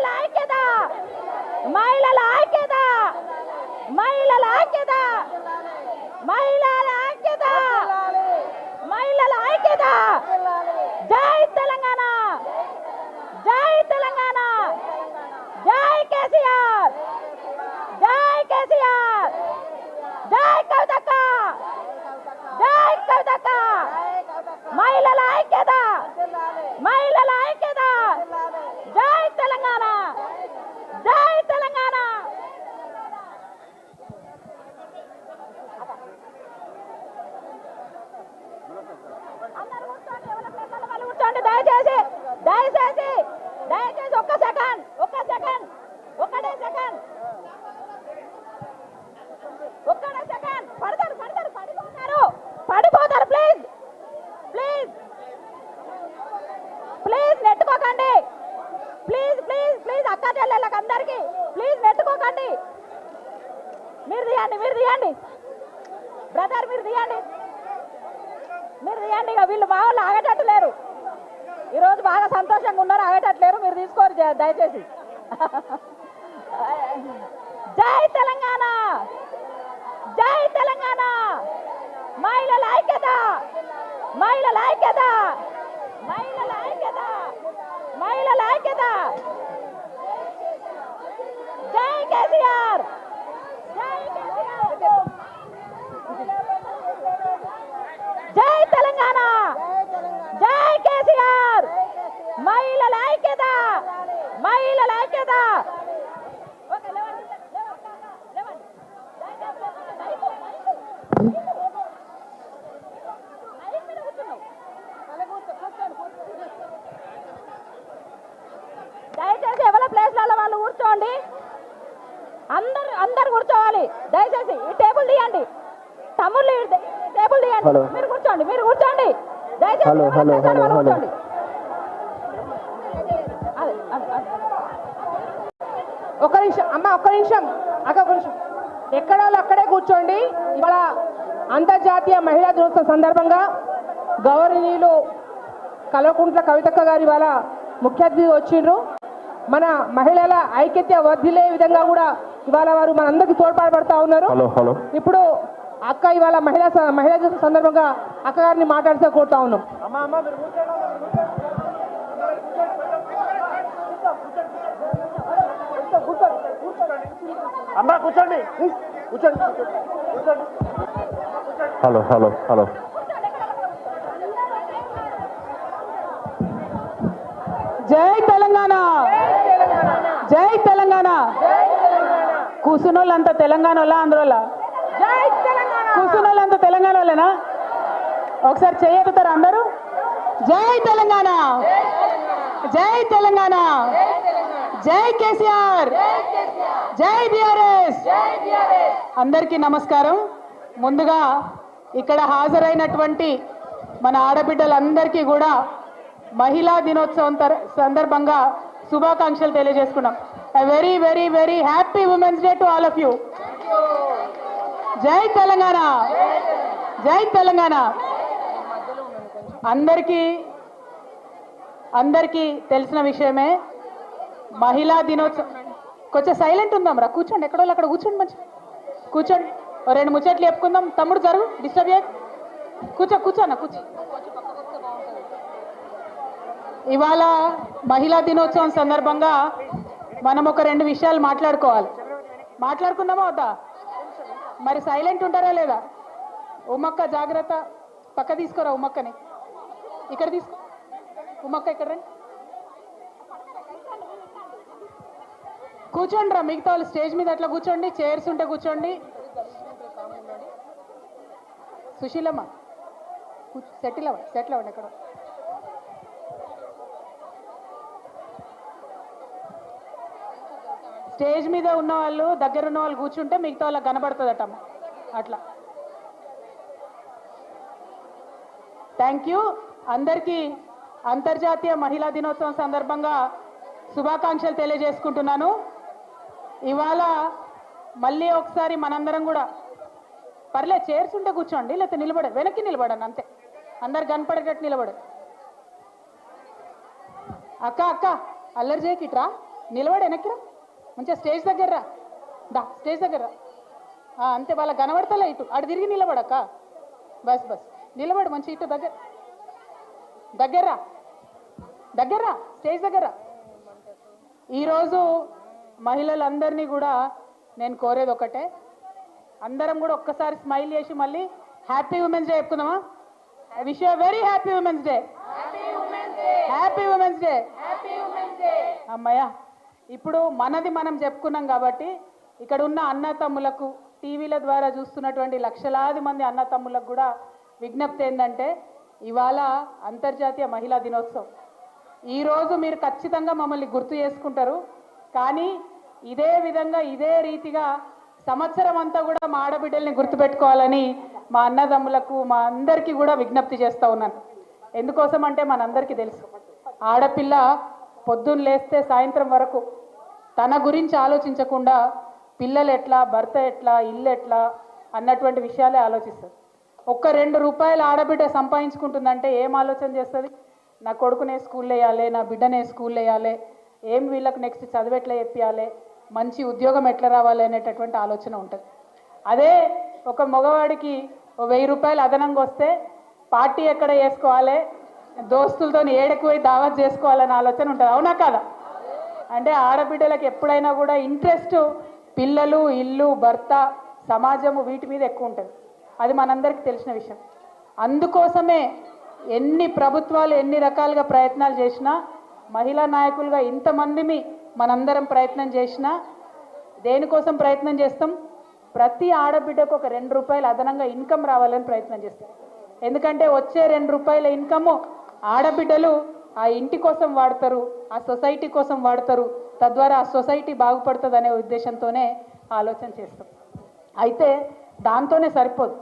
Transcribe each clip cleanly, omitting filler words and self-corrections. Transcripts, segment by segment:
మహిళల ఐక్యత మహిళల ఐక్యత మహిళల ఐక్యత మహిళల ఐక్యత మహిళల ఐక్యత జై తెలంగాణ జై తెలంగాణ జై కేసీఆర్ జై కేసీఆర్ జై కవితక్క జై కవితక్క మహిళల ఐక్యత మహిళల ఐక్యత జై తెలంగాణ జై తెలంగాణ కూర్చోండి దయచేసి దయచేసి దయచేసి ఒక్క సెకండ్ ఒకటే సెకండ్ పడిపోతారు ప్లీజ్ ప్లీజ్ ప్లీజ్ నెట్టుకోకండి ప్లీజ్ ప్లీజ్ ప్లీజ్ అక్క చెల్లెళ్ళకి అందరికి ప్లీజ్ నెట్టుకోకండి మీరు తీయండి బ్రదర్ మీరు తీయండి ఇక వీళ్ళు మా వాళ్ళు ఆగేటట్టు లేరు ఈరోజు బాగా సంతోషంగా ఉన్నారు ఆగేటట్టు లేరు మీరు తీసుకోరు దయచేసి జై తెలంగాణ జై తెలంగాణ మహిళల ఐక్యత మహిళల ఐక్యత మహిళల ఐక్యత మహిళల ఐక్యత జై కేసీఆర్ జై కేసీఆర్ జై తెలంగాణ జై కేసీఆర్ మహిళల ఐక్యత మహిళల ఐక్యత దయచేసి ఎవరి ప్లేస్లలో వాళ్ళు కూర్చోండి అందరు కూర్చోవాలి దయచేసి ఈ టేబుల్ తీయండి తమ్ముళ్ళు టేబుల్ తీయండి మీరు కూర్చోండి దయచేసి కూర్చోండి ఒక్క నిమిషం అమ్మ ఒక్క నిమిషం ఎక్కడ వాళ్ళు అక్కడే కూర్చోండి ఇవాళ అంతర్జాతీయ మహిళా దినోత్సవం సందర్భంగా గౌరవనీయులు కల్వకుంట్ల కవితక్క గారి ఇవాళ ముఖ్య అతిథి వచ్చిండ్రు మన మహిళల ఐక్యత వర్ధిల్లే విధంగా కూడా ఇవాళ వారు మనందరికీ తోడ్పాటుపడతా ఉన్నారు ఇప్పుడు అక్క ఇవాళ మహిళా దినోత్సవం సందర్భంగా అక్క గారిని మాట్లాడితే కోరుతా ఉన్నాం అమ్మా కూర్చోండి హలో జై తెలంగాణ జై తెలంగాణ కూసునోళ్ళంతా తెలంగాణ వాళ్ళ ఆంధ్రోళ్ళ కూసునోళ్ళంతా తెలంగాణ వాళ్ళేనా ఒకసారి చేయెత్తుతారు అందరూ జై తెలంగాణ జై తెలంగాణ జై కేసీఆర్ జై బీఆర్ఎస్ అందరికీ నమస్కారం ముందుగా ఇక్కడ హాజరైనటువంటి మన ఆడబిడ్డలందరికీ కూడా మహిళా దినోత్సవం సందర్భంగా శుభాకాంక్షలు తెలియజేసుకున్నాం very very very happy women's day to all of you జై తెలంగాణ జై తెలంగాణ అందరికీ తెలిసిన విషయమే మహిళా దినోత్సవం కొంచెం సైలెంట్ ఉందాం రా కూర్చోండి ఎక్కడో అక్కడ కూర్చోండి మంచి కూర్చోండి రెండు ముచ్చట్లు చెప్పుకుందాం తమ్ముడు జరుగు డిస్టర్బ్ చేయ కూర్చోన్న కూర్చో ఇవాళ మహిళా దినోత్సవం సందర్భంగా మనం ఒక రెండు విషయాలు మాట్లాడుకుందామా వద్దా మరి సైలెంట్ ఉంటారా లేదా ఉమ్మక్క జాగ్రత్త పక్క తీసుకోరా ఉమ్మక్కని ఇక్కడ తీసుకో ఉమ్మక్క ఇక్కడ రండి కూర్చోండి రా మిగతా వాళ్ళు స్టేజ్ మీద అట్లా కూర్చోండి చైర్స్ ఉంటే కూర్చోండి సుశీలమ్మ సెటిల్ అవ్వండి ఎక్కడ స్టేజ్ మీద ఉన్న వాళ్ళు దగ్గర ఉన్న వాళ్ళు కూర్చుంటే మిగతా వాళ్ళకి కనబడుతుందటమ్మ అట్లా థ్యాంక్ యూ అందరికీ అంతర్జాతీయ మహిళా దినోత్సవం సందర్భంగా శుభాకాంక్షలు తెలియజేసుకుంటున్నాను ఇవాళ మళ్ళీ ఒకసారి మనందరం కూడా పర్లేదు చైర్స్ ఉంటే కూర్చోండి లేకపోతే వెనక్కి నిలబడండి అంతే అందరు కనపడేటట్టు నిలబడు అక్క అల్లరి చేయకిట్రా నిలబడి వెనక్కిరా, మంచిగా స్టేజ్ దగ్గర రా, దా స్టేజ్ దగ్గర రా. అంతే, వాళ్ళ కనబడతలే, ఇటు అటు తిరిగి నిలబడక్క, బస్ బస్ నిలబడు, మంచి ఇటు దగ్గర దగ్గర దగ్గర స్టేజ్ దగ్గర. ఈరోజు మహిళలందరినీ కూడా నేను కోరేది ఒకటే, అందరం కూడా ఒక్కసారి స్మైల్ చేసి మళ్ళీ హ్యాపీ ఉమెన్స్ డే చెప్పుకుందామా? I wish you very happy women's day. Happy women's day. అమ్మయ్య, ఇప్పుడు మనది మనం చెప్పుకున్నాం కాబట్టి ఇక్కడ ఉన్న అన్న తమ్ములకు, టీవీల ద్వారా చూస్తున్నటువంటి లక్షలాది మంది అన్న తమ్ములకు కూడా విజ్ఞప్తి ఏంటంటే, ఇవాళ అంతర్జాతీయ మహిళా దినోత్సవం. ఈరోజు మీరు ఖచ్చితంగా మమ్మల్ని గుర్తు చేసుకుంటారు, కానీ ఇదే విధంగా ఇదే రీతిగా సంవత్సరం అంతా కూడా మా ఆడబిడ్డల్ని గుర్తుపెట్టుకోవాలని మా అన్నదమ్ములకు, మా అందరికీ కూడా విజ్ఞప్తి చేస్తూ ఉన్నాను. ఎందుకోసం అంటే మనందరికీ తెలుసు, ఆడపిల్ల పొద్దున్న లేస్తే సాయంత్రం వరకు తన గురించి ఆలోచించకుండా పిల్లలు ఎట్లా, భర్త ఎట్లా, ఇల్లు ఎట్లా అన్నటువంటి విషయాలే ఆలోచిస్తుంది. ఒక్క 2 రూపాయలు ఆడబిడ్డ సంపాదించుకుంటుందంటే ఏం ఆలోచన చేస్తుంది? నా కొడుకునే స్కూల్లో వేయాలి, నా బిడ్డనే స్కూల్లో వేయాలి, ఏం వీళ్ళకు నెక్స్ట్ చదువు ఎట్లా చెప్పాలి, మంచి ఉద్యోగం ఎట్లా రావాలి అనేటటువంటి ఆలోచన ఉంటుంది. అదే ఒక మగవాడికి 1000 రూపాయలు అదనంగా వస్తే పార్టీ ఎక్కడ చేసుకోవాలి, దోస్తులతో ఏడకు పోయి దావత్ చేసుకోవాలనే ఆలోచన ఉంటుంది. అవునా కాదా? అంటే ఆడబిడ్డలకు ఎప్పుడైనా కూడా ఇంట్రెస్ట్ పిల్లలు, ఇల్లు, భర్త, సమాజము వీటి మీద ఎక్కువ ఉంటుంది. అది మనందరికీ తెలిసిన విషయం. అందుకోసమే ఎన్ని ప్రభుత్వాలు ఎన్ని రకాలుగా ప్రయత్నాలు చేసినా, మహిళా నాయకులుగా ఇంతమందిని మనందరం ప్రయత్నం చేసినా దేనికోసం ప్రయత్నం చేస్తాం? ప్రతి ఆడబిడ్డకు ఒక 2 రూపాయలు అదనంగా ఇన్కమ్ రావాలని ప్రయత్నం చేస్తాం. ఎందుకంటే వచ్చే 2 రూపాయల ఇన్కమ్ ఆడబిడ్డలు ఆ ఇంటి కోసం వాడతారు, ఆ సొసైటీ కోసం వాడతారు, తద్వారా ఆ సొసైటీ బాగుపడుతుంది అనే ఉద్దేశంతోనే ఆలోచన చేస్తాం. అయితే దాంతోనే సరిపోదు.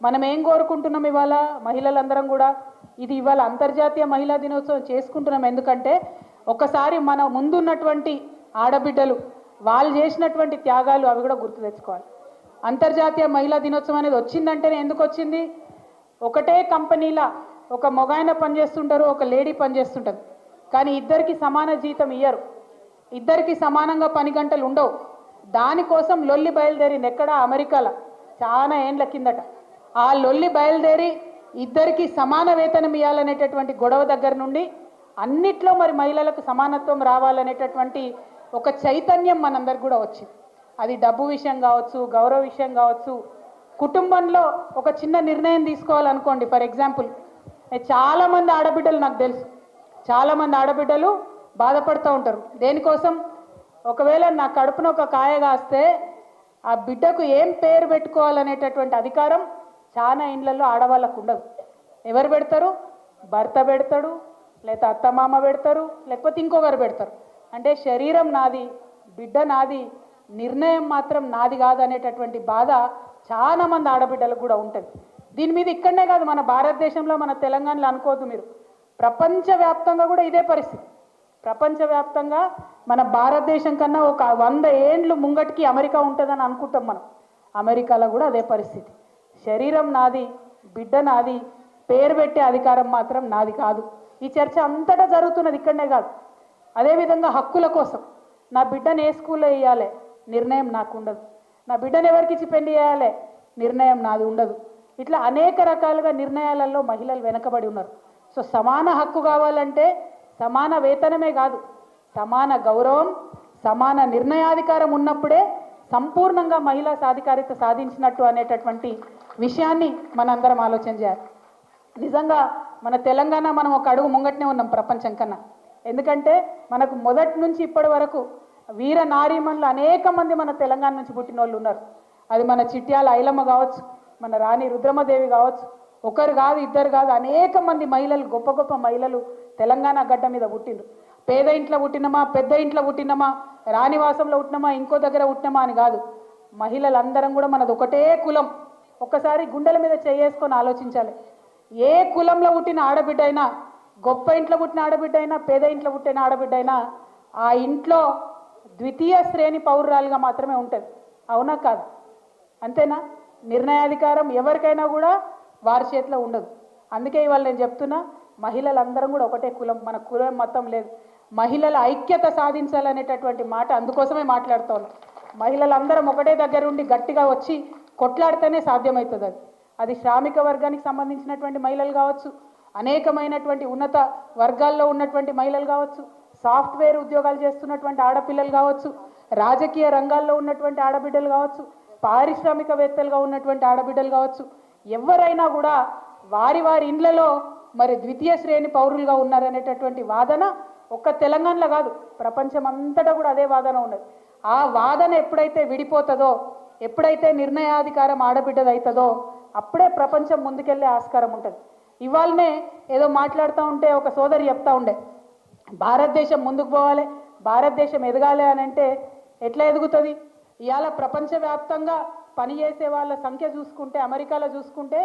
మనం ఏం కోరుకుంటున్నాం ఇవాళ మహిళలందరం కూడా? ఇది ఇవాళ అంతర్జాతీయ మహిళా దినోత్సవం చేసుకుంటున్నాం. ఎందుకంటే ఒకసారి మన ముందున్నటువంటి ఆడబిడ్డలు వాళ్ళు చేసినటువంటి త్యాగాలు అవి కూడా గుర్తు తెచ్చుకోవాలి. అంతర్జాతీయ మహిళా దినోత్సవం అనేది వచ్చిందంటేనే ఎందుకు వచ్చింది? ఒకటే కంపెనీలా ఒక మొగాయన పనిచేస్తుంటారు, ఒక లేడీ పనిచేస్తుంటారు, కానీ ఇద్దరికి సమాన జీతం ఇయ్యరు, ఇద్దరికి సమానంగా పని గంటలు ఉండవు. దానికోసం లొల్లి బయలుదేరింది ఎక్కడ? అమెరికాలో చాలా ఏండ్ల కిందట. ఆ లొల్లి బయలుదేరి ఇద్దరికి సమాన వేతనం ఇవ్వాలనేటటువంటి గొడవ దగ్గర నుండి అన్నిట్లో మరి మహిళలకు సమానత్వం రావాలనేటటువంటి ఒక చైతన్యం మనందరికి కూడా వచ్చింది. అది డబ్బు విషయం కావచ్చు, గౌరవ విషయం కావచ్చు, కుటుంబంలో ఒక చిన్న నిర్ణయం తీసుకోవాలనుకోండి. ఫర్ ఎగ్జాంపుల్, చాలామంది ఆడబిడ్డలు నాకు తెలుసు, చాలామంది ఆడబిడ్డలు బాధపడుతూ ఉంటారు. దేనికోసం? ఒకవేళ నా కడుపున ఒక కాయ కాస్తే ఆ బిడ్డకు ఏం పేరు పెట్టుకోవాలనేటటువంటి అధికారం చాలా ఇండ్లలో ఆడవాళ్ళకు ఉండదు. ఎవరు పెడతారు? భర్త పెడతాడు, లేకపోతే అత్తమామ పెడతారు, లేకపోతే ఇంకొకరు పెడతారు. అంటే శరీరం నాది, బిడ్డ నాది, నిర్ణయం మాత్రం నాది కాదు అనేటటువంటి బాధ చాలా మంది ఆడబిడ్డలకు కూడా ఉంటుంది. దీని మీద ఇక్కడనే కాదు, మన భారతదేశంలో, మన తెలంగాణలో అనుకోవద్దు మీరు, ప్రపంచవ్యాప్తంగా కూడా ఇదే పరిస్థితి. ప్రపంచవ్యాప్తంగా మన భారతదేశం కన్నా ఒక 100 ఏండ్లు ముంగటికి అమెరికా ఉంటుందని అనుకుంటాం మనం. అమెరికాలో కూడా అదే పరిస్థితి. శరీరం నాది, బిడ్డ నాది, పేరు పెట్టే అధికారం మాత్రం నాది కాదు. ఈ చర్చ అంతటా జరుగుతున్నది, ఇక్కడనే కాదు. అదేవిధంగా హక్కుల కోసం నా బిడ్డను ఏ స్కూల్లో వేయాలి, నిర్ణయం నాకు ఉండదు. నా బిడ్డను ఎవరికి ఇచ్చి పెళ్లి చేయాలి, నిర్ణయం నాది ఉండదు. ఇట్లా అనేక రకాలుగా నిర్ణయాలలో మహిళలు వెనకబడి ఉన్నారు. సో సమాన హక్కు కావాలంటే సమాన వేతనమే కాదు, సమాన గౌరవం, సమాన నిర్ణయాధికారం ఉన్నప్పుడే సంపూర్ణంగా మహిళా సాధికారిత సాధించినట్టు అనేటటువంటి విషయాన్ని మనందరం ఆలోచన చేయాలి. నిజంగా మన తెలంగాణ మనం ఒక అడుగు ముంగట్నే ఉన్నాం ప్రపంచం కన్నా. ఎందుకంటే మనకు మొదటి నుంచి ఇప్పటి వరకు వీర నారీమణులు అనేక మంది మన తెలంగాణ నుంచి పుట్టిన వాళ్ళు ఉన్నారు. అది మన చిట్యాల ఐలమ్మ కావచ్చు, మన రాణి రుద్రమదేవి కావచ్చు, ఒకరు కాదు, ఇద్దరు కాదు, అనేక మంది మహిళలు, గొప్ప గొప్ప మహిళలు తెలంగాణ గడ్డ మీద పుట్టిండ్రు. పేద ఇంట్లో పుట్టినమా, పెద్ద ఇంట్లో పుట్టినమా, రాణివాసంలో పుట్టినమా, ఇంకో దగ్గర పుట్టినమా అని కాదు. మహిళలందరం కూడా మనది ఒకటే కులం. ఒక్కసారి గుండెల మీద చేసుకొని ఆలోచించాలి. ఏ కులంలో పుట్టిన ఆడబిడ్డ అయినా, గొప్ప ఇంట్లో పుట్టిన ఆడబిడ్డ అయినా, పేద ఇంట్లో పుట్టిన ఆడబిడ్డ అయినా ఆ ఇంట్లో ద్వితీయ శ్రేణి పౌరురాలుగా మాత్రమే ఉంటుంది. అవునా కాదు? అంతేనా? నిర్ణయాధికారం ఎవరికైనా కూడా వారి చేతిలో ఉండదు. అందుకే ఇవాళ నేను చెప్తున్నా, మహిళలందరం కూడా ఒకటే కులం, మన కులం మొత్తం లేదు. మహిళల ఐక్యత సాధించాలనేటటువంటి మాట అందుకోసమే మాట్లాడుతాను. మహిళలందరం ఒకటే దగ్గర ఉండి గట్టిగా వచ్చి కొట్లాడితేనే సాధ్యమవుతుంది. అది శ్రామిక వర్గానికి సంబంధించినటువంటి మహిళలు కావచ్చు, అనేకమైనటువంటి ఉన్నత వర్గాల్లో ఉన్నటువంటి మహిళలు కావచ్చు, సాఫ్ట్వేర్ ఉద్యోగాలు చేస్తున్నటువంటి ఆడపిల్లలు కావచ్చు, రాజకీయ రంగాల్లో ఉన్నటువంటి ఆడబిడ్డలు కావచ్చు, పారిశ్రామికవేత్తలుగా ఉన్నటువంటి ఆడబిడ్డలు కావచ్చు, ఎవరైనా కూడా వారి వారి ఇండ్లలో మరి ద్వితీయ శ్రేణి పౌరులుగా ఉన్నారనేటటువంటి వాదన ఒక్క తెలంగాణలో కాదు, ప్రపంచం అంతటా కూడా అదే వాదన ఉన్నది. ఆ వాదన ఎప్పుడైతే విడిపోతుందో, ఎప్పుడైతే నిర్ణయాధికారం ఆడబిడ్డది అవుతుందో అప్పుడే ప్రపంచం ముందుకెళ్ళే ఆస్కారం ఉంటుంది. ఇవాళనే ఏదో మాట్లాడుతూ ఉంటే ఒక సోదరి చెప్తా ఉండే, భారతదేశం ముందుకు పోవాలి, భారతదేశం ఎదగాలి అని అంటే ఎట్లా ఎదుగుతుంది? ఇవాళ ప్రపంచవ్యాప్తంగా పనిచేసే వాళ్ళ సంఖ్య చూసుకుంటే, అమెరికాలో చూసుకుంటే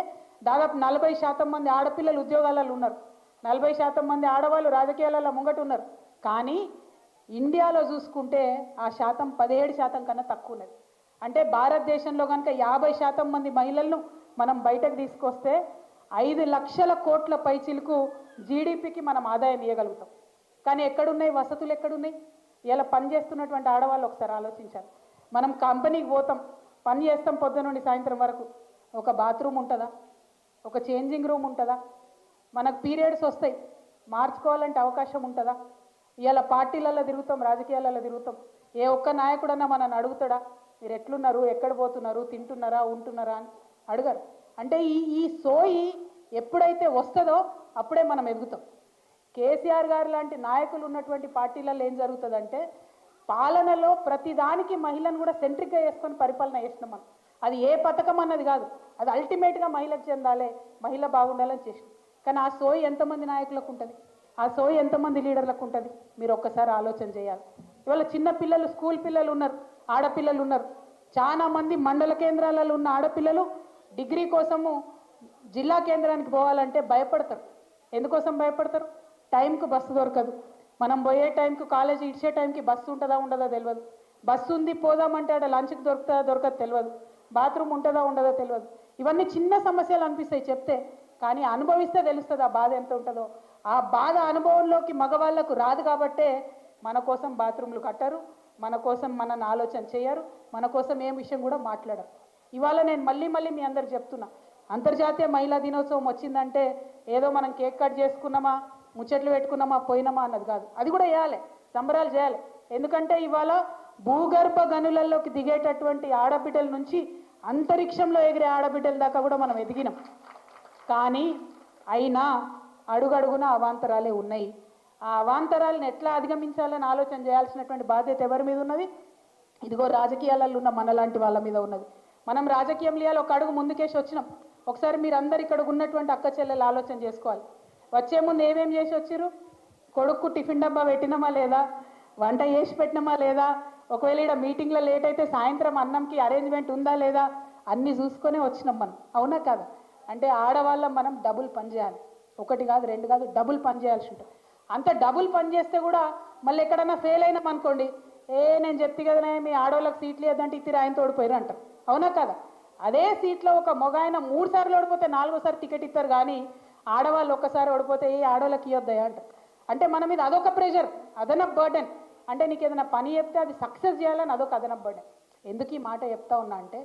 దాదాపు 40% మంది ఆడపిల్లలు ఉద్యోగాలలో ఉన్నారు, 40% మంది ఆడవాళ్ళు రాజకీయాలలో ముంగట ఉన్నారు. కానీ ఇండియాలో చూసుకుంటే ఆ శాతం 17% కన్నా తక్కువ ఉన్నది. అంటే భారతదేశంలో కనుక 50% మంది మహిళలను మనం బయటకు తీసుకొస్తే 5 లక్షల కోట్ల పైచిలకు జీడిపికి మనం ఆదాయం ఇవ్వగలుగుతాం. కానీ ఎక్కడున్నాయి వసతులు? ఎక్కడున్నాయి? ఇలా పని చేస్తున్నటువంటి ఆడవాళ్ళు ఒకసారి ఆలోచించాలి. మనం కంపెనీకి పోతాం, పని చేస్తాం పొద్దున నుండి సాయంత్రం వరకు, ఒక బాత్రూమ్ ఉంటుందా? ఒక చేంజింగ్ రూమ్ ఉంటుందా? మనకు పీరియడ్స్ వస్తాయి, మార్చుకోవాలంటే అవకాశం ఉంటుందా? ఇలా పార్టీలలో తిరుగుతాం, రాజకీయాలలో తిరుగుతాం, ఏ ఒక్క నాయకుడన్నా మనల్ని అడుగుతాడా మీరు ఎట్లున్నారు, ఎక్కడ పోతున్నారు, తింటున్నారా, ఉంటున్నారా అని? అడగరు. అంటే ఈ సోయి ఎప్పుడైతే వస్తుందో అప్పుడే మనం ఎదుగుతాం. కేసీఆర్ గారు లాంటి నాయకులు ఉన్నటువంటి పార్టీలలో ఏం జరుగుతుందంటే పాలనలో ప్రతిదానికి మహిళను కూడా సెంట్రిక్గా చేసుకొని పరిపాలన చేసినాం మనం. అది ఏ పథకం అన్నది కాదు, అది అల్టిమేట్గా మహిళకు చెందాలి, మహిళ బాగుండాలని చేసినాం. కానీ ఆ సోయి ఎంతమంది నాయకులకు ఉంటుంది? ఆ సోయి ఎంతమంది లీడర్లకు ఉంటుంది? మీరు ఒక్కసారి ఆలోచన చేయాలి. ఇవాళ చిన్న పిల్లలు, స్కూల్ పిల్లలు ఉన్నారు, ఆడపిల్లలు ఉన్నారు. చాలా మంది మండల కేంద్రాలలో ఉన్న ఆడపిల్లలు డిగ్రీ కోసము జిల్లా కేంద్రానికి పోవాలంటే భయపడతారు. ఎందుకోసం భయపడతారు? టైంకు బస్సు దొరకదు. మనం పోయే టైంకు, కాలేజీ ఇచ్చే టైంకి బస్సు ఉంటుందా ఉండదో తెలియదు. బస్సు ఉంది పోదామంటే ఆడ లంచ్కి దొరుకుతుందా దొరకదు తెలియదు. బాత్రూమ్ ఉంటుందా ఉండదో తెలియదు. ఇవన్నీ చిన్న సమస్యలు అనిపిస్తాయి చెప్తే, కానీ అనుభవిస్తే తెలుస్తుంది ఆ బాధ ఎంత ఉంటుందో. ఆ బాధ అనుభవంలోకి మగవాళ్లకు రాదు కాబట్టే మన కోసం బాత్రూమ్లు కట్టరు, మన కోసం మనల్ని ఆలోచన చేయరు, మన కోసం ఏం విషయం కూడా మాట్లాడరు. ఇవాళ నేను మళ్ళీ మీ అందరికి చెప్తున్నా, అంతర్జాతీయ మహిళా దినోత్సవం వచ్చిందంటే ఏదో మనం కేక్ కట్ చేసుకున్నామా, ముచ్చట్లు పెట్టుకున్నామా, పోయినామా అన్నది కాదు. అది కూడా చేయాలి, సంబరాలు చేయాలి. ఎందుకంటే ఇవాళ భూగర్భ గనులలోకి దిగేటటువంటి ఆడబిడ్డల నుంచి అంతరిక్షంలో ఎగిరే ఆడబిడ్డల దాకా కూడా మనం ఎదిగినాం. కానీ అయినా అడుగడుగున అవాంతరాలే ఉన్నాయి. ఆ అవాంతరాలను ఎట్లా అధిగమించాలని ఆలోచన చేయాల్సినటువంటి బాధ్యత ఎవరి మీద ఉన్నది? ఇదిగో రాజకీయాలలో ఉన్న మనలాంటి వాళ్ళ మీద ఉన్నది. మనం రాజకీయంలో ఒక అడుగు ముందుకేసి వచ్చినాం. ఒకసారి మీరు అందరు ఇక్కడ ఉన్నటువంటి అక్క చెల్లెలు ఆలోచన చేసుకోవాలి. వచ్చే ముందు ఏమేమి చేసి వచ్చారు? కొడుకు టిఫిన్ డబ్బా పెట్టినామా లేదా, వంట చేసి పెట్టినామా లేదా, ఒకవేళ ఇక్కడ మీటింగ్లో లేట్ అయితే సాయంత్రం అన్నంకి అరేంజ్మెంట్ ఉందా లేదా, అన్నీ చూసుకొనే వచ్చినాం మనం. అవునా కాదా? అంటే ఆడవాళ్ళం మనం డబుల్ పని చేయాలి. ఒకటి కాదు, రెండు కాదు, డబుల్ పని చేయాల్సి ఉంటుంది. అంత డబుల్ పని చేస్తే కూడా మళ్ళీ ఎక్కడన్నా ఫెయిల్ అయినాం అనుకోండి, నేను చెప్తే కదనే మీ ఆడవాళ్ళకి సీట్లు ఇద్దంటే ఇద్దరు ఆయన తోడిపోయారు అంటారు. అవునా కదా? అదే సీట్లో ఒక మగ ఆయన 3 సార్లు ఓడిపోతే 4వ సారి టికెట్ ఇస్తారు, కానీ ఆడవాళ్ళు ఒక్కసారి ఓడిపోతే ఏ ఆడవాళ్ళకి ఇవ్వద్దా అంటారు. అంటే మన మీద అదొక ప్రెషర్, అదనపు బర్డెన్. అంటే నీకు ఏదైనా పని చెప్తే అది సక్సెస్ చేయాలని అదొక అదనపు బర్డెన్. ఎందుకు ఈ మాట చెప్తా ఉన్నా అంటే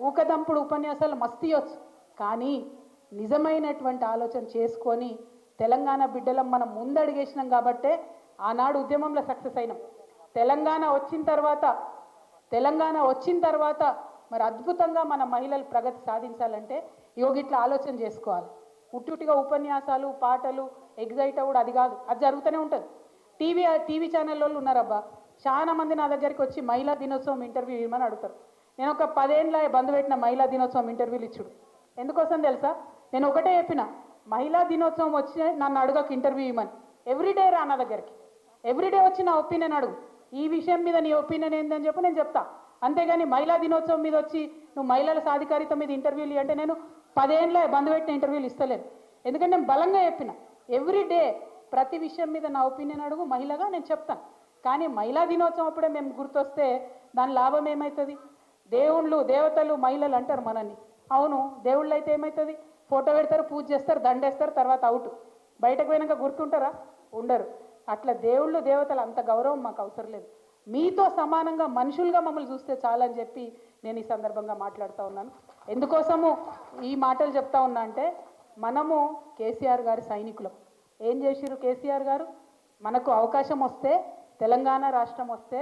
ఊకదంపుడు ఉపన్యాసాలు మస్తు ఇవ్వచ్చు, కానీ నిజమైనటువంటి ఆలోచన చేసుకొని తెలంగాణ బిడ్డలం మనం ముందడుగేసినాం కాబట్టే ఆనాడు ఉద్యమంలో సక్సెస్ అయినాం. తెలంగాణ వచ్చిన తర్వాత మరి అద్భుతంగా మన మహిళలు ప్రగతి సాధించాలంటే యోగిట్లా ఆలోచన చేసుకోవాలి. ఉట్టుగా ఉపన్యాసాలు, పాటలు, ఎగ్జైట్ అవ్వడు అది కాదు, అది జరుగుతూనే ఉంటుంది. టీవీ ఛానల్ వాళ్ళు ఉన్నారబ్బా, చాలా మంది నా దగ్గరికి వచ్చి మహిళా దినోత్సవం ఇంటర్వ్యూ ఇవ్వమని అడుగుతారు. నేను ఒక 10 ఏళ్ళ బంద్ పెట్టిన మహిళా దినోత్సవం ఇంటర్వ్యూలు ఇచ్చుడు. ఎందుకోసం తెలుసా? నేను ఒకటే చెప్పిన, మహిళా దినోత్సవం వచ్చి నన్ను అడగక ఇంటర్వ్యూ ఇవ్వమని. ఎవ్రీడే రా నా దగ్గరికి, ఎవ్రీడే వచ్చి నా ఒపీనియన్ అడుగు, ఈ విషయం మీద నీ ఒపీనియన్ ఏందని చెప్పి నేను చెప్తా. అంతేగాని మహిళా దినోత్సవం మీద వచ్చి నువ్వు మహిళల సాధికారిత మీద ఇంటర్వ్యూలు అంటే నేను 10 ఏళ్ళ బంద్ పెట్టిన ఇంటర్వ్యూలు ఇస్తలేను. ఎందుకంటే నేను బలంగా చెప్పిన, ఎవ్రీడే ప్రతి విషయం మీద నా ఒపీనియన్ అడుగు, మహిళగా నేను చెప్తాను. కానీ మహిళా దినోత్సవం అప్పుడే మేము గుర్తొస్తే దాని లాభం ఏమవుతుంది? దేవుళ్ళు, దేవతలు, మహిళలు అంటారు మనల్ని. అవును, దేవుళ్ళు అయితే ఏమవుతుంది? ఫోటో పెడతారు, పూజ చేస్తారు, దండేస్తారు, తర్వాత అవుట్. బయటకు పోయినాక గుర్తుంటారా? ఉండరు. అట్లా దేవుళ్ళు దేవతలు అంత గౌరవం మాకు అవసరం లేదు. మీతో సమానంగా మనుషులుగా మమ్మల్ని చూస్తే చాలని చెప్పి నేను ఈ సందర్భంగా మాట్లాడుతూ ఉన్నాను. ఎందుకోసము ఈ మాటలు చెప్తా ఉన్నా అంటే, మనము కేసీఆర్ గారి సైనికులం. ఏం చేసిరు కేసీఆర్ గారు? మనకు అవకాశం వస్తే, తెలంగాణ రాష్ట్రం వస్తే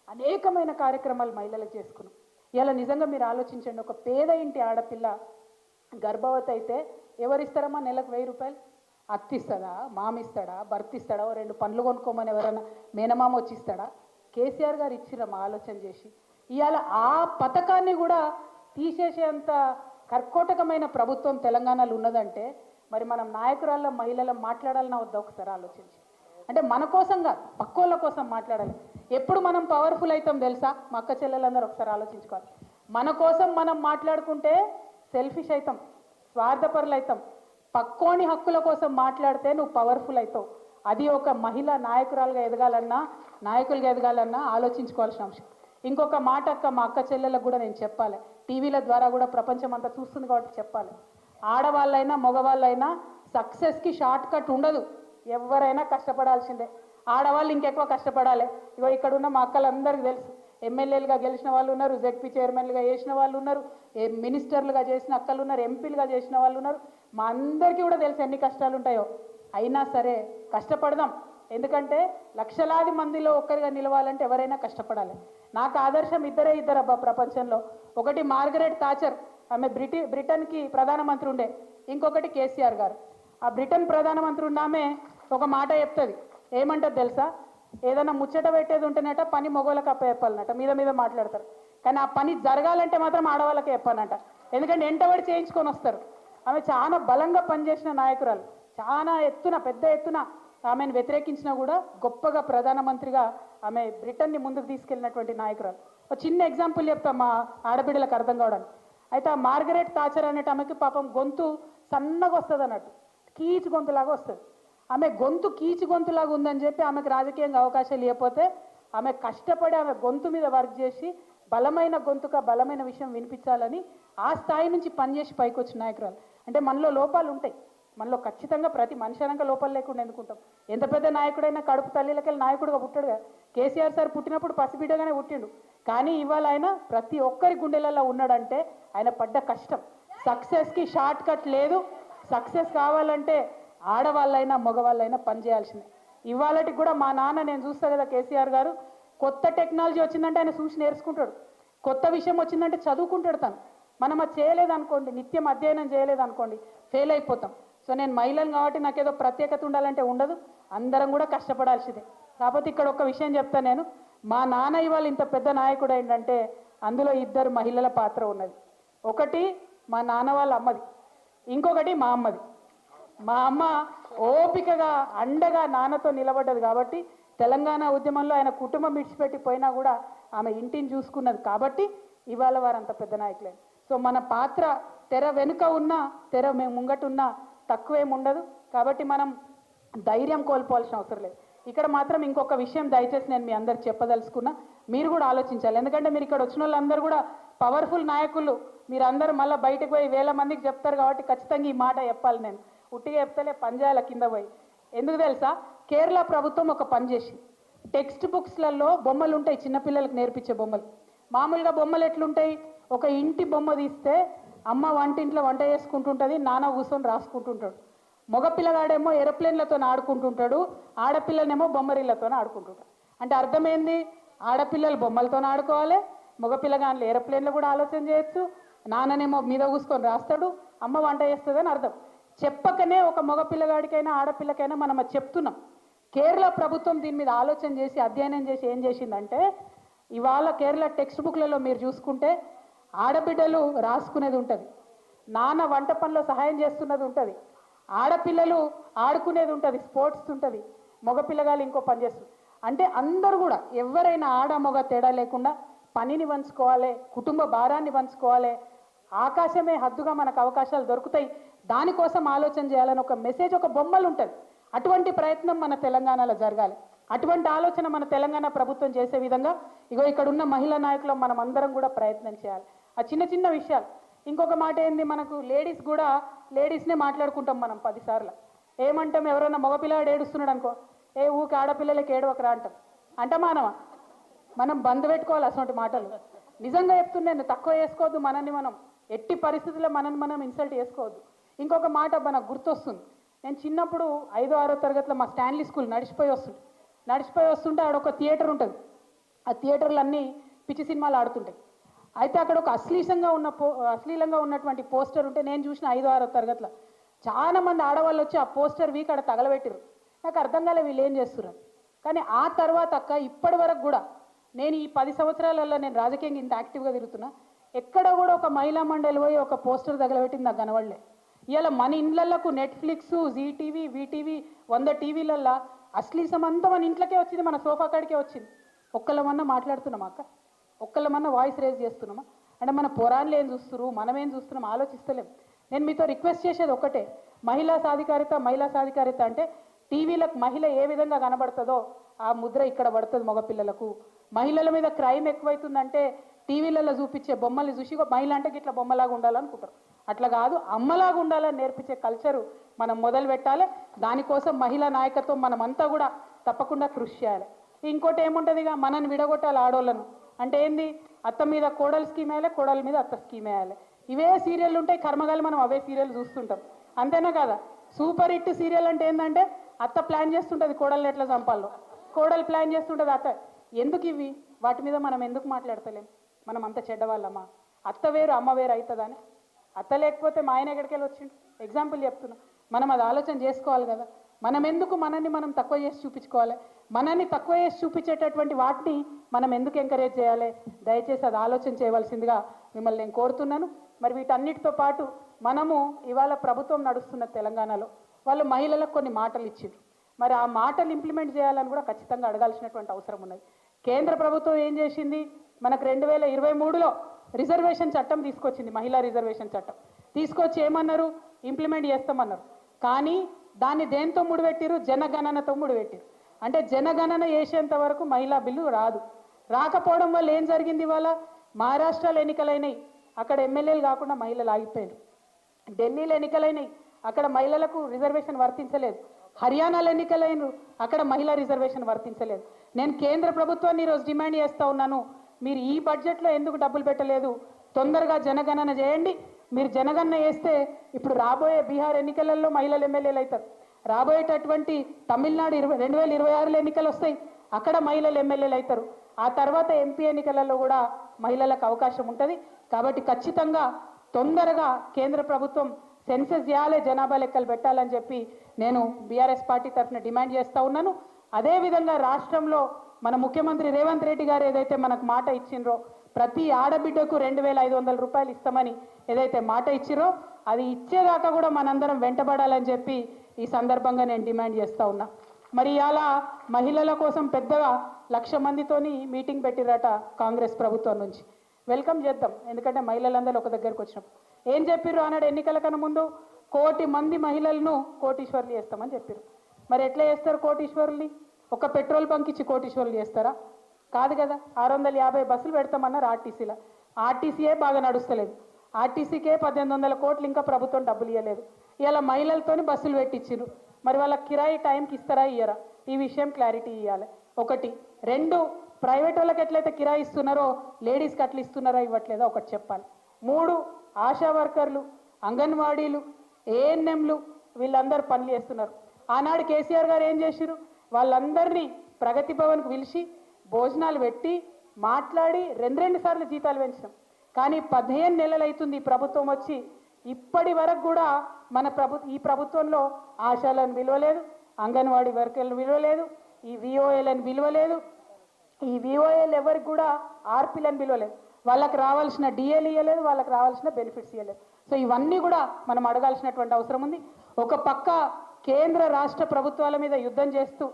అనేకమైన కార్యక్రమాలు మహిళలకు చేసుకున్నాం. ఇలా నిజంగా మీరు ఆలోచించండి, ఒక పేద ఇంటి ఆడపిల్ల గర్భవతి అయితే ఎవరిస్తారమ్మా నెలకు 1000 రూపాయలు? అత్తిస్తాడా, మామిస్తాడా, భర్త ఇస్తాడా, 2 పండ్లు కొనుక్కోమని ఎవరైనా మేనమామ వచ్చి ఇస్తాడా? కేసీఆర్ గారు ఇచ్చిరమ్మా ఆలోచన చేసి. ఇవాళ ఆ పథకాన్ని కూడా తీసేసేంత కర్కోటకమైన ప్రభుత్వం తెలంగాణలో ఉన్నదంటే మరి మనం నాయకురాళ్ళ మహిళలు మాట్లాడాలన్నా వద్దా ఒకసారి ఆలోచించి. అంటే మన కోసంగా పక్కోళ్ళ కోసం మాట్లాడాలి. ఎప్పుడు మనం పవర్ఫుల్ అవుతాం తెలుసా? మా అక్క చెల్లెలందరూ ఒకసారి ఆలోచించుకోవాలి. మన కోసం మనం మాట్లాడుకుంటే సెల్ఫిష్ అవుతాం, స్వార్థపరులు అవుతాం. పక్కోని హక్కుల కోసం మాట్లాడితే నువ్వు పవర్ఫుల్ అవుతావు. అది ఒక మహిళ నాయకురాలుగా ఎదగాలన్నా, నాయకులుగా ఎదగాలన్నా ఆలోచించుకోవాల్సిన అంశం. ఇంకొక మాట అక్క, మా అక్క చెల్లెలకు కూడా నేను చెప్పాలి, టీవీల ద్వారా కూడా ప్రపంచం అంతా చూస్తుంది కాబట్టి చెప్పాలి. ఆడవాళ్ళైనా మగవాళ్ళైనా సక్సెస్కి షార్ట్ కట్ ఉండదు. ఎవరైనా కష్టపడాల్సిందే. ఆడవాళ్ళు ఇంకెక్కువ కష్టపడాలి. ఇగో ఇక్కడ ఉన్న మా అక్కలందరికీ తెలుసు, ఎమ్మెల్యేలుగా గెలిచిన వాళ్ళు ఉన్నారు, జెడ్పీ చైర్మన్లుగా చేసిన వాళ్ళు ఉన్నారు, మినిస్టర్లుగా చేసిన అక్కలు ఉన్నారు, ఎంపీలుగా చేసిన వాళ్ళు ఉన్నారు. మా అందరికీ కూడా తెలుసు ఎన్ని కష్టాలు ఉంటాయో. అయినా సరే కష్టపడదాం. ఎందుకంటే లక్షలాది మందిలో ఒక్కరిగా నిలవాలంటే ఎవరైనా కష్టపడాలి. నాకు ఆదర్శం ఇద్దరు అబ్బా ప్రపంచంలో. ఒకటి మార్గరెట్ థాచర్, ఆమె బ్రిటన్కి ప్రధానమంత్రి ఉండే. ఇంకొకటి కేసీఆర్ గారు. ఆ బ్రిటన్ ప్రధానమంత్రి ఉన్న ఆమె ఒక మాట చెప్తుంది. ఏమంటుంది తెలుసా? ఏదైనా ముచ్చట పెట్టేది ఉంటేనట పని మగవాళ్ళకి అప్పచెప్పాలన్నట. మీద మాట్లాడతారు, కానీ ఆ పని జరగాలంటే మాత్రం ఆడవాళ్ళకే చెప్పాలంట. ఎందుకంటే ఎంటబడి చేయించుకొని వస్తారు. ఆమె చాలా బలంగా పనిచేసిన నాయకురాలు. చాలా పెద్ద ఎత్తున ఆమెను వ్యతిరేకించినా కూడా గొప్పగా ప్రధానమంత్రిగా ఆమె బ్రిటన్ని ముందుకు తీసుకెళ్ళినటువంటి నాయకురాలు. ఒక చిన్న ఎగ్జాంపుల్ చెప్తా మా ఆడబిడ్డలకు అర్థం కావడానికి. అయితే ఆ మార్గరెట్ థాచర్ అనేట ఆమెకి పాపం గొంతు సన్నగా వస్తుంది అన్నట్టు, కీచు గొంతులాగా వస్తుంది. ఆమె గొంతు కీచు గొంతులాగా ఉందని చెప్పి ఆమెకు రాజకీయంగా అవకాశాలు ఇవ్వకపోతే ఆమె కష్టపడి ఆమె గొంతు మీద వర్క్ చేసి బలమైన గొంతుక బలమైన విషయం వినిపించాలని ఆ స్థాయి నుంచి పనిచేసి పైకి వచ్చిన నాయకురాలు. అంటే మనలో లోపాలు ఉంటాయి, మనలో ఖచ్చితంగా ప్రతి మనిషి అనక లోపాలు లేకుండా ఎందుకుంటాం. ఎంత పెద్ద నాయకుడైనా కడుపు తల్లిలకెళ్ళి నాయకుడుగా పుట్టాడుగా. కేసీఆర్ సార్ పుట్టినప్పుడు పసిబిడ్డగానే పుట్టిండు, కానీ ఇవాళ ఆయన ప్రతి ఒక్కరి గుండెలలో ఉన్నాడంటే ఆయన పడ్డ కష్టం. సక్సెస్కి షార్ట్ కట్ లేదు. సక్సెస్ కావాలంటే ఆడవాళ్ళైనా మగవాళ్ళైనా పనిచేయాల్సిందే. ఇవాళకి కూడా మా నాన్న, నేను చూస్తా కదా కేసీఆర్ గారు, కొత్త టెక్నాలజీ వచ్చిందంటే ఆయన చూసి నేర్చుకుంటాడు. కొత్త విషయం వచ్చిందంటే చదువుకుంటాడు తను. మనం అది చేయలేదనుకోండి, నిత్యం అధ్యయనం చేయలేదనుకోండి, ఫెయిల్ అయిపోతాం. సో నేను మహిళను కాబట్టి నాకేదో ప్రత్యేకత ఉండాలంటే ఉండదు. అందరం కూడా కష్టపడాల్సిందే. కాకపోతే ఇక్కడ ఒక విషయం చెప్తాను నేను. మా నాన్న ఇవాళ ఇంత పెద్ద నాయకుడు ఏంటంటే అందులో 2 మహిళల పాత్ర ఉన్నది. ఒకటి మా నాన్న వాళ్ళ అమ్మది, ఇంకొకటి మా అమ్మది. మా అమ్మ ఓపికగా అండగా నాన్నతో నిలబడ్డది కాబట్టి తెలంగాణ ఉద్యమంలో ఆయన కుటుంబం విడిచిపెట్టి పోయినా కూడా ఆమె ఇంటిని చూసుకున్నది కాబట్టి ఇవాళ వారంత పెద్ద నాయకులే. సో మన పాత్ర తెర వెనుక ఉన్నా తెర ముంగట ఉన్నా తక్కువేం ఉండదు. కాబట్టి మనం ధైర్యం కోల్పోవాల్సిన అవసరం లేదు. ఇక్కడ మాత్రం ఇంకొక విషయం దయచేసి నేను మీ అందరికి చెప్పదలుచుకున్నా, మీరు కూడా ఆలోచించాలి. ఎందుకంటే మీరు ఇక్కడ వచ్చిన వాళ్ళందరూ కూడా పవర్ఫుల్ నాయకులు. మీరు అందరూ మళ్ళీ బయటకు పోయి 1000 మందికి చెప్తారు కాబట్టి ఖచ్చితంగా ఈ మాట చెప్పాలి. నేను ఉట్టిగా చెప్తలే, పంజాల కింద పోయి. ఎందుకు తెలుసా? కేరళ ప్రభుత్వం ఒక పని చేసి టెక్స్ట్ బుక్స్లలో బొమ్మలు ఉంటాయి, చిన్నపిల్లలకు నేర్పించే బొమ్మలు. మామూలుగా బొమ్మలు ఎట్లుంటాయి? ఒక ఇంటి బొమ్మ తీస్తే అమ్మ వంటింట్లో వంట చేసుకుంటుంటుంది, నాన్న కూర్చొని రాసుకుంటుంటాడు. మగపిల్లగాడేమో ఏరోప్లేన్లతో ఆడుకుంటుంటాడు, ఆడపిల్లనేమో బొమ్మరిళ్లతో ఆడుకుంటుంటాడు. అంటే అర్థమైంది, ఆడపిల్లలు బొమ్మలతో ఆడుకోవాలి, మగపిల్లగాళ్ళు ఏరోప్లేన్లో కూడా ఆలోచన చేయొచ్చు, నాన్ననేమో మీద కూసుకొని రాస్తాడు, అమ్మ వంట చేస్తుందని అర్థం. చెప్పకనే ఒక మగపిల్లగాడికైనా ఆడపిల్లకైనా మనం అది చెప్తున్నాం. కేరళ ప్రభుత్వం దీని మీద ఆలోచన చేసి అధ్యయనం చేసి ఏం చేసిందంటే, ఇవాళ కేరళ టెక్స్ట్ బుక్లలో మీరు చూసుకుంటే ఆడబిడ్డలు రాసుకునేది ఉంటుంది, నాన్న వంట పనిలో సహాయం చేస్తున్నది ఉంటుంది, ఆడపిల్లలు ఆడుకునేది ఉంటుంది, స్పోర్ట్స్ ఉంటుంది, మగపిల్లగాళ్ళు ఇంకో పని చేస్తుంది. అంటే అందరూ కూడా ఎవరైనా ఆడ మగ తేడా లేకుండా పనిని పంచుకోవాలి, కుటుంబ భారాన్ని పంచుకోవాలి, ఆకాశమే హద్దుగా మనకు అవకాశాలు దొరుకుతాయి, దానికోసం ఆలోచన చేయాలని ఒక మెసేజ్, ఒక బొమ్మలు ఉంటుంది. అటువంటి ప్రయత్నం మన తెలంగాణలో జరగాలి. అటువంటి ఆలోచన మన తెలంగాణ ప్రభుత్వం చేసే విధంగా ఇగో ఇక్కడ ఉన్న మహిళా నాయకులు మనం అందరం కూడా ప్రయత్నం చేయాలి. ఆ చిన్న చిన్న విషయాలు. ఇంకొక మాట ఏంది, మనకు లేడీస్ కూడా లేడీస్నే మాట్లాడుకుంటాం మనం 10 సార్లు. ఏమంటాం, ఎవరైనా మగపిల్లాడు ఏడుస్తున్నాడు అనుకో, ఏ ఊకి ఆడపిల్లలకి ఏడవకరా అంటాం. అంటమానమా? మనం బంద్ పెట్టుకోవాలి అటువంటి మాటలు. నిజంగా చెప్తున్నాను, తక్కువ చేసుకోవద్దు మనల్ని మనం. ఎట్టి పరిస్థితుల్లో మనల్ని మనం ఇన్సల్ట్ చేసుకోవద్దు. ఇంకొక మాట నాకు గుర్తొస్తుంది. నేను చిన్నప్పుడు 5వ 6వ తరగతిలో మా స్టాన్లీ స్కూల్ నడిచిపోయి వస్తుంటే ఆడ ఒక థియేటర్ ఉంటుంది. ఆ థియేటర్లు అన్నీ పిచ్చి సినిమాలు ఆడుతుంటాయి. అయితే అక్కడ ఒక అశ్లీలంగా ఉన్నటువంటి పోస్టర్ ఉంటే నేను చూసిన 5వ 6వ తరగతిలో చాలా మంది ఆడవాళ్ళు వచ్చి ఆ పోస్టర్ వీక్ అక్కడ తగలబెట్టారు. నాకు అర్థం కాలే వీళ్ళు ఏం చేస్తున్నారు. కానీ ఆ తర్వాత అక్క ఇప్పటి వరకు కూడా నేను ఈ 10 సంవత్సరాలలో నేను రాజకీయంగా ఇంత యాక్టివ్గా తిరుగుతున్నా, ఎక్కడ కూడా ఒక మహిళా మండలి పోయి ఒక పోస్టర్ తగలబెట్టింది నాకు కనబడలే. ఇవాళ మన ఇండ్లకు నెట్ఫ్లిక్స్, జీటీవీ, వీటీవీ 100 టీవీలల్లో అశ్లీసం అంతా మన ఇంట్లోకే వచ్చింది, మన సోఫా కాడికే వచ్చింది. ఒక్కళ్ళమన్నా మాట్లాడుతున్నామా అక్క? ఒక్కళ్ళమన్నా వాయిస్ రేజ్ చేస్తున్నామా? అంటే మన పురాణాలు ఏం చూస్తున్నారు, మనం ఏం చూస్తున్నాం ఆలోచిస్తలేం. నేను మీతో రిక్వెస్ట్ చేసేది ఒక్కటే, మహిళా సాధికారిత అంటే టీవీలకు మహిళ ఏ విధంగా కనబడుతుందో ఆ ముద్ర ఇక్కడ పడుతుంది మగపిల్లలకు. మహిళల మీద క్రైమ్ ఎక్కువైతుందంటే టీవీలలో చూపించే బొమ్మల్ని చూసి మహిళ అంటే ఇట్లా బొమ్మలాగా ఉండాలనుకుంటారు. అట్లా కాదు, అమ్మలాగా ఉండాలని నేర్పించే కల్చరు మనం మొదలు పెట్టాలి. దానికోసం మహిళా నాయకత్వం మనమంతా కూడా తప్పకుండా కృషి చేయాలి. ఇంకోటి ఏముంటుందిగా, మనని విడగొట్టాలి ఆడోళ్ళను. అంటే ఏంది, అత్త మీద కోడలు స్కీమ్ వేయాలి, కోడల మీద అత్త స్కీమ్ వేయాలి. ఇవే సీరియల్ ఉంటాయి, కర్మగాలి మనం అవే సీరియల్ చూస్తుంటాం. అంతేనా కదా? సూపర్ హిట్ సీరియల్ అంటే ఏంటంటే అత్త ప్లాన్ చేస్తుంటుంది కోడల్ని ఎట్లా చంపాలో, కోడలు ప్లాన్ చేస్తుంటుంది అత్త. ఎందుకు ఇవి? వాటి మీద మనం ఎందుకు మాట్లాడతలేం? మనం అంత చెడ్డవాళ్ళమ్మా? అత్త వేరు అమ్మ వేరు అవుతుందని? అత్త లేకపోతే మా ఆయన ఎక్కడికెళ్ళి వచ్చిండు? ఎగ్జాంపుల్ చెప్తున్నా. మనం అది ఆలోచన చేసుకోవాలి కదా. మనం ఎందుకు మనల్ని మనం తక్కువ చేసి చూపించుకోవాలి? మనల్ని తక్కువ చేసి చూపించేటటువంటి వాటిని మనం ఎందుకు ఎంకరేజ్ చేయాలి? దయచేసి అది ఆలోచన చేయవలసిందిగా మిమ్మల్ని నేను కోరుతున్నాను. మరి వీటన్నిటితో పాటు మనము ఇవాళ ప్రభుత్వం నడుస్తున్న తెలంగాణలో వాళ్ళు మహిళలకు కొన్ని మాటలు ఇచ్చిండ్రు. మరి ఆ మాటలు ఇంప్లిమెంట్ చేయాలని కూడా ఖచ్చితంగా అడగాల్సినటువంటి అవసరం ఉన్నది. కేంద్ర ప్రభుత్వం ఏం చేసింది? మనకు 2023లో రిజర్వేషన్ చట్టం తీసుకొచ్చింది, మహిళా రిజర్వేషన్ చట్టం తీసుకొచ్చి ఏమన్నారు? ఇంప్లిమెంట్ చేస్తామన్నారు. కానీ దాన్ని దేంతో ముడిపెట్టిరు? జనగణనతో ముడిపెట్టిరు. అంటే జనగణన చేసేంత వరకు మహిళా బిల్లు రాదు. రాకపోవడం వల్ల ఏం జరిగింది? ఇవాళ మహారాష్ట్రలో ఎన్నికలైనవి, అక్కడ ఎమ్మెల్యేలు కాకుండా మహిళలు ఆగిపోయారు. ఢిల్లీలో ఎన్నికలైనవి, అక్కడ మహిళలకు రిజర్వేషన్ వర్తించలేదు. హర్యానాలో ఎన్నికలైనరు, అక్కడ మహిళా రిజర్వేషన్ వర్తించలేదు. నేను కేంద్ర ప్రభుత్వాన్ని ఈరోజు డిమాండ్ చేస్తూ ఉన్నాను, మీరు ఈ బడ్జెట్లో ఎందుకు డబ్బులు పెట్టలేదు? తొందరగా జనగణన చేయండి. మీరు జనగణన చేస్తే ఇప్పుడు రాబోయే బీహార్ ఎన్నికలలో మహిళలు ఎమ్మెల్యేలు అవుతారు. రాబోయేటటువంటి తమిళనాడు 2026లో ఎన్నికలు వస్తాయి, అక్కడ మహిళలు ఎమ్మెల్యేలు అవుతారు. ఆ తర్వాత ఎంపీ ఎన్నికలలో కూడా మహిళలకు అవకాశం ఉంటుంది. కాబట్టి ఖచ్చితంగా తొందరగా కేంద్ర ప్రభుత్వం సెన్సెస్ చేయాలి, జనాభా లెక్కలు పెట్టాలని చెప్పి నేను బీఆర్ఎస్ పార్టీ తరఫున డిమాండ్ చేస్తూ ఉన్నాను. అదేవిధంగా రాష్ట్రంలో మన ముఖ్యమంత్రి రేవంత్ రెడ్డి గారు ఏదైతే మనకు మాట ఇచ్చిండ్రో, ప్రతి ఆడబిడ్డకు 2500 రూపాయలు ఇస్తామని ఏదైతే మాట ఇచ్చిరో, అది ఇచ్చేదాకా కూడా మనందరం వెంటబడాలని చెప్పి ఈ సందర్భంగా నేను డిమాండ్ చేస్తూ ఉన్నా. మరి ఇలా మహిళల కోసం పెద్దగా 1,00,000 మందితోని మీటింగ్ పెట్టిరట కాంగ్రెస్ ప్రభుత్వం నుంచి. వెల్కమ్ చేద్దాం, ఎందుకంటే మహిళలందరూ ఒక దగ్గరకు వచ్చినప్పుడు. ఏం చెప్పిర్రు ఆనాడు ఎన్నికల కన్నా ముందు? 1,00,000 మంది మహిళలను కోటీశ్వర్లు చేస్తామని చెప్పారు. మరి ఎట్లా చేస్తారు కోటీశ్వరుల్ని? ఒక పెట్రోల్ బంక్ ఇచ్చి కోటీశ్వర్లు చేస్తారా? కాదు కదా. 650 బస్సులు పెడతామన్నారు ఆర్టీసీలో. ఆర్టీసీయే బాగా నడుస్తలేదు. ఆర్టీసీకే 1800 కోట్లు ఇంకా ప్రభుత్వం డబ్బులు ఇవ్వలేదు. ఇలా మహిళలతోని బస్సులు పెట్టించారు. మరి వాళ్ళ కిరాయి టైంకి ఇస్తారా ఇయ్యరా? ఈ విషయం క్లారిటీ ఇవ్వాలి. 1. 2, ప్రైవేట్ వాళ్ళకి ఎట్లయితే కిరాయి ఇస్తున్నారో లేడీస్కి అట్లా ఇస్తున్నారా ఇవ్వట్లేదా ఒకటి చెప్పాలి. 3, ఆశా వర్కర్లు, అంగన్వాడీలు, ఏఎన్ఎంలు వీళ్ళందరూ పనులు చేస్తున్నారు. ఆనాడు కేసీఆర్ గారు ఏం చేశారు? వాళ్ళందరినీ ప్రగతి భవన్కు పిలిచి భోజనాలు పెట్టి మాట్లాడి 2 సార్లు జీతాలు పెంచినాం. కానీ 15 నెలలు అవుతుంది ఈ ప్రభుత్వం వచ్చి, ఇప్పటి వరకు కూడా మన ఈ ప్రభుత్వంలో ఆశాలను విలువలేదు, అంగన్వాడీ వర్కర్లను విలువలేదు, ఈ విఓఏలను విలువలేదు. ఈ విఓఏలు ఎవరికి కూడా ఆర్పీలను విలువలేదు. వాళ్ళకి రావాల్సిన డిఏలు ఇవ్వలేదు, వాళ్ళకి రావాల్సిన బెనిఫిట్స్ ఇవ్వలేదు. సో ఇవన్నీ కూడా మనం అడగాల్సినటువంటి అవసరం ఉంది. ఒక పక్క కేంద్ర రాష్ట్ర ప్రభుత్వాల మీద యుద్ధం చేస్తూ,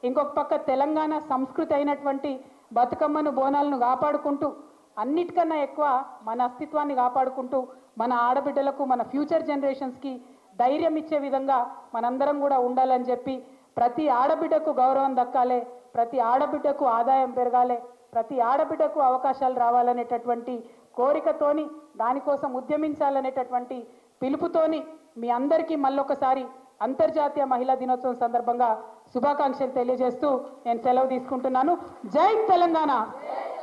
ఇంకొక పక్క తెలంగాణ సంస్కృతి అయినటువంటి బతుకమ్మను, బోనాలను కాపాడుకుంటూ, అన్నిటికన్నా ఎక్కువ మన అస్తిత్వాన్ని కాపాడుకుంటూ, మన ఆడబిడ్డలకు, మన ఫ్యూచర్ జనరేషన్స్కి ధైర్యం ఇచ్చే విధంగా మనందరం కూడా ఉండాలని చెప్పి, ప్రతి ఆడబిడ్డకు గౌరవం దక్కాలి, ప్రతి ఆడబిడ్డకు ఆదాయం పెరగాలి, ప్రతి ఆడబిడ్డకు అవకాశాలు రావాలనేటటువంటి కోరికతోని, దానికోసం ఉద్యమించాలనేటటువంటి పిలుపుతోని మీ అందరికీ మళ్ళొకసారి అంతర్జాతీయ మహిళా దినోత్సవం సందర్భంగా శుభాకాంక్షలు తెలియజేస్తూ నేను సెలవు తీసుకుంటున్నాను. జై తెలంగాణ.